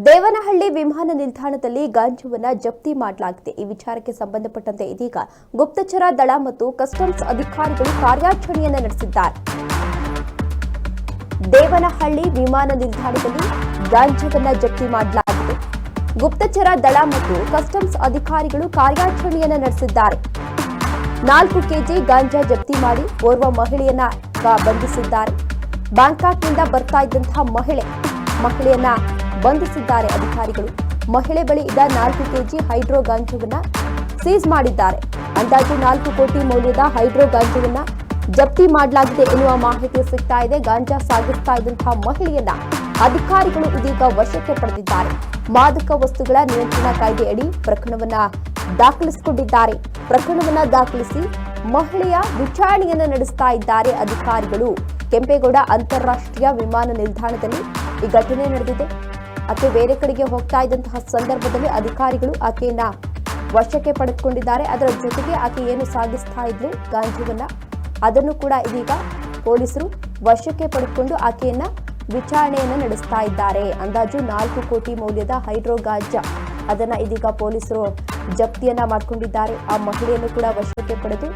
ದೇವನಹಳ್ಳಿ ವಿಮಾನ ನಿಲ್ದಾಣದಲ್ಲಿ ಗಾಂಜಾವನ್ನು ಜಪ್ತಿ ಮಾಡಲಾಗಿದೆ. ಈ ವಿಚಾರಕ್ಕೆ ಸಂಬಂಧಪಟ್ಟಂತೆ ಇದೀಗ ಗುಪ್ತಚರ ದಳ ಮತ್ತು ಕಸ್ಟಮ್ಸ್ ಅಧಿಕಾರಿಗಳು ಕಾರ್ಯಾಚರಣೆಯನ್ನು ನಡೆಸಿದ್ದಾರೆ. ದೇವನಹಳ್ಳಿ ವಿಮಾನ ನಿಲ್ದಾಣದಲ್ಲಿ ಗಾಂಜಾವನ್ನು ಜಪ್ತಿ ಮಾಡಲಾಗಿದೆ. ಗುಪ್ತಚರ ದಳ ಮತ್ತು ಕಸ್ಟಮ್ಸ್ ಅಧಿಕಾರಿಗಳು ಕಾರ್ಯಾಚರಣೆಯನ್ನು ನಡೆಸಿದ್ದಾರೆ. 4 ಕೆಜಿ ಗಾಂಜಾ ಜಪ್ತಿ ಮಾಡಿ ಓರ್ವ ಮಹಿಳೆಯನ್ನ ಬಂಧಿಸಿದ್ದಾರೆ. ಬ್ಯಾಂಕಾಕ್ನಿಂದ ಬರ್ತಾ ಇದ್ದಂತಹ ಮಹಿಳೆಯನ್ನ ಬಂಧಿಸಿದ್ದಾರೆ ಅಧಿಕಾರಿಗಳು. ಮಹಿಳೆ ಬಳಿ ಇದ್ದ 4 ಕೆಜಿ ಹೈಡ್ರೋ ಗಾಂಜಾವನ್ನ ಸೀಸ್ ಮಾಡಿದ್ದಾರೆ. ಅಂದಾಜು 4 ಕೋಟಿ ಮೌಲ್ಯದ ಹೈಡ್ರೋ ಗಾಂಜಾವನ್ನ ಜಪ್ತಿ ಮಾಡಲಾಗಿದೆ ಎನ್ನುವ ಮಾಹಿತಿ ಸಿಗ್ತಾ ಇದೆ. ಗಾಂಜಾ ಸಾಗಿಸ್ತಾ ಇದ್ದಂತಹ ಮಹಿಳೆಯನ್ನ ಅಧಿಕಾರಿಗಳು ಇದೀಗ ವಶಕ್ಕೆ ಪಡೆದಿದ್ದಾರೆ. ಮಾದಕ ವಸ್ತುಗಳ ನಿಯಂತ್ರಣ ಕಾಯ್ದೆಯಡಿ ಪ್ರಕರಣವನ್ನ ದಾಖಲಿಸಿಕೊಂಡಿದ್ದಾರೆ. ಪ್ರಕರಣವನ್ನ ದಾಖಲಿಸಿ ಮಹಿಳೆಯ ವಿಚಾರಣೆಯನ್ನು ನಡೆಸ್ತಾ ಇದ್ದಾರೆ ಅಧಿಕಾರಿಗಳು. ಕೆಂಪೇಗೌಡ ಅಂತಾರಾಷ್ಟ್ರೀಯ ವಿಮಾನ ನಿಲ್ದಾಣದಲ್ಲಿ ಈ ಘಟನೆ ನಡೆದಿದೆ. ಆಕೆ ಬೇರೆ ಕಡೆಗೆ ಹೋಗ್ತಾ ಇದ್ದಂತಹ ಸಂದರ್ಭದಲ್ಲಿ ಅಧಿಕಾರಿಗಳು ಆಕೆಯನ್ನ ವಶಕ್ಕೆ ಪಡೆದುಕೊಂಡಿದ್ದಾರೆ. ಅದರ ಜೊತೆಗೆ ಆಕೆ ಏನು ಸಾಗಿಸ್ತಾ ಇದ್ಲು ಗಾಂಜಾವನ್ನ, ಅದನ್ನು ಕೂಡ ಇದೀಗ ಪೊಲೀಸರು ವಶಕ್ಕೆ ಪಡೆದುಕೊಂಡು ಆಕೆಯನ್ನ ವಿಚಾರಣೆಯನ್ನು ನಡೆಸ್ತಾ ಇದ್ದಾರೆ. ಅಂದಾಜು 4 ಕೋಟಿ ಮೌಲ್ಯದ ಹೈಡ್ರೋ ಗಾಂಜಾ ಅದನ್ನ ಇದೀಗ ಪೊಲೀಸರು ಜಪ್ತಿಯನ್ನ ಮಾಡಿಕೊಂಡಿದ್ದಾರೆ. ಆ ಮಹಿಳೆಯನ್ನು ಕೂಡ ವಶಕ್ಕೆ ಪಡೆದು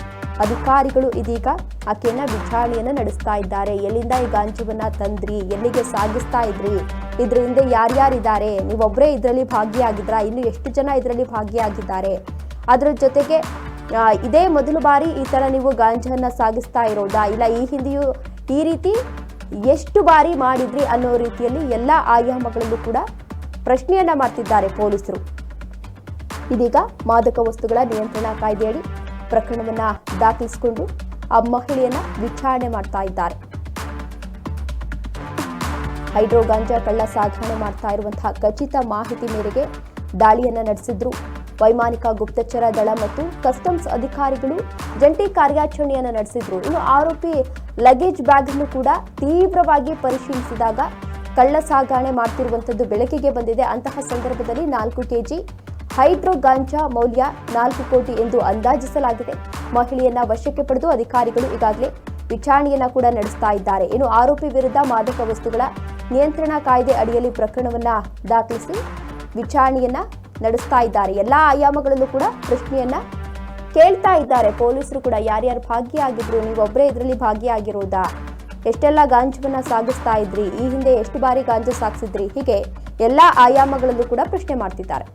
ಅಧಿಕಾರಿಗಳು ಇದೀಗ ಆಕೆಯನ್ನ ವಿಚಾರಣೆಯನ್ನು ನಡೆಸ್ತಾ ಇದ್ದಾರೆ. ಎಲ್ಲಿಂದ ಈ ಗಾಂಜಾವನ್ನ ತಂದ್ರಿ, ಎಲ್ಲಿಗೆ ಸಾಗಿಸ್ತಾ ಇದ್ರಿ, ಇದ್ರ ಹಿಂದೆ ಯಾರ್ಯಾರಿದ್ದಾರೆ, ನೀವೊಬ್ಬರೇ ಇದರಲ್ಲಿ ಭಾಗಿಯಾಗಿದ್ರಾ, ಇನ್ನು ಎಷ್ಟು ಜನ ಇದರಲ್ಲಿ ಭಾಗಿಯಾಗಿದ್ದಾರೆ, ಅದರ ಜೊತೆಗೆ ಇದೇ ಮೊದಲ ಬಾರಿ ಈ ತರ ನೀವು ಗಾಂಜಾವನ್ನ ಸಾಗಿಸ್ತಾ ಇರೋದಾ, ಇಲ್ಲ ಈ ಹಿಂದೆಯೂ ಈ ರೀತಿ ಎಷ್ಟು ಬಾರಿ ಮಾಡಿದ್ರಿ ಅನ್ನೋ ರೀತಿಯಲ್ಲಿ ಎಲ್ಲ ಆಯಾಮಗಳಲ್ಲೂ ಕೂಡ ಪ್ರಶ್ನೆಯನ್ನ ಮಾಡ್ತಿದ್ದಾರೆ ಪೊಲೀಸರು. ಇದೀಗ ಮಾದಕ ವಸ್ತುಗಳ ನಿಯಂತ್ರಣ ಕಾಯ್ದೆಯಡಿ ಪ್ರಕರಣವನ್ನ ದಾಖಲಿಸಿಕೊಂಡು ಆ ಮಹಿಳೆಯನ್ನ ವಿಚಾರಣೆ ಮಾಡ್ತಾ ಇದ್ದಾರೆ. ಹೈಡ್ರೋ ಗಾಂಜಾ ಕಳ್ಳ ಸಾಗಣೆ ಮಾಡ್ತಾ ಇರುವಂತಹ ಖಚಿತ ಮಾಹಿತಿ ಮೇರೆಗೆ ದಾಳಿಯನ್ನ ನಡೆಸಿದ್ರು. ವೈಮಾನಿಕ ಗುಪ್ತಚರ ದಳ ಮತ್ತು ಕಸ್ಟಮ್ಸ್ ಅಧಿಕಾರಿಗಳು ಜಂಟಿ ಕಾರ್ಯಾಚರಣೆಯನ್ನು ನಡೆಸಿದ್ರು. ಇನ್ನು ಆರೋಪಿ ಲಗೇಜ್ ಬ್ಯಾಗ್ ಅನ್ನು ಕೂಡ ತೀವ್ರವಾಗಿ ಪರಿಶೀಲಿಸಿದಾಗ ಕಳ್ಳ ಸಾಗಣೆ ಮಾಡ್ತಿರುವಂತದ್ದು ಬೆಳಕಿಗೆ ಬಂದಿದೆ. ಅಂತಹ ಸಂದರ್ಭದಲ್ಲಿ 4 ಕೆಜಿ ಹೈಡ್ರೋ ಗಾಂಜಾ ಮೌಲ್ಯ 4 ಕೋಟಿ ಎಂದು ಅಂದಾಜಿಸಲಾಗಿದೆ. ಮಹಿಳೆಯನ್ನ ವಶಕ್ಕೆ ಪಡೆದು ಅಧಿಕಾರಿಗಳು ಈಗಾಗಲೇ ವಿಚಾರಣೆಯನ್ನ ಕೂಡ ನಡೆಸ್ತಾ ಇದ್ದಾರೆ. ಇನ್ನು ಆರೋಪಿ ವಿರುದ್ಧ ಮಾದಕ ವಸ್ತುಗಳ ನಿಯಂತ್ರಣ ಕಾಯ್ದೆ ಅಡಿಯಲ್ಲಿ ಪ್ರಕರಣವನ್ನ ದಾಖಲಿಸಿ ವಿಚಾರಣೆಯನ್ನ ನಡೆಸ್ತಾ ಇದ್ದಾರೆ. ಎಲ್ಲಾ ಆಯಾಮಗಳಲ್ಲೂ ಕೂಡ ಪ್ರಶ್ನೆಯನ್ನ ಕೇಳ್ತಾ ಇದ್ದಾರೆ ಪೊಲೀಸರು ಕೂಡ. ಯಾರ್ಯಾರು ಭಾಗಿಯಾಗಿದ್ರು, ನೀವೊಬ್ಬರೇ ಇದರಲ್ಲಿ ಭಾಗಿಯಾಗಿರೋದಾ, ಎಷ್ಟೆಲ್ಲ ಗಾಂಜಾವನ್ನ ಸಾಗಿಸ್ತಾ ಇದ್ರಿ, ಈ ಹಿಂದೆ ಎಷ್ಟು ಬಾರಿ ಗಾಂಜಾ ಸಾಗಿಸಿದ್ರಿ, ಹೀಗೆ ಎಲ್ಲಾ ಆಯಾಮಗಳಲ್ಲೂ ಕೂಡ ಪ್ರಶ್ನೆ ಮಾಡ್ತಿದ್ದಾರೆ.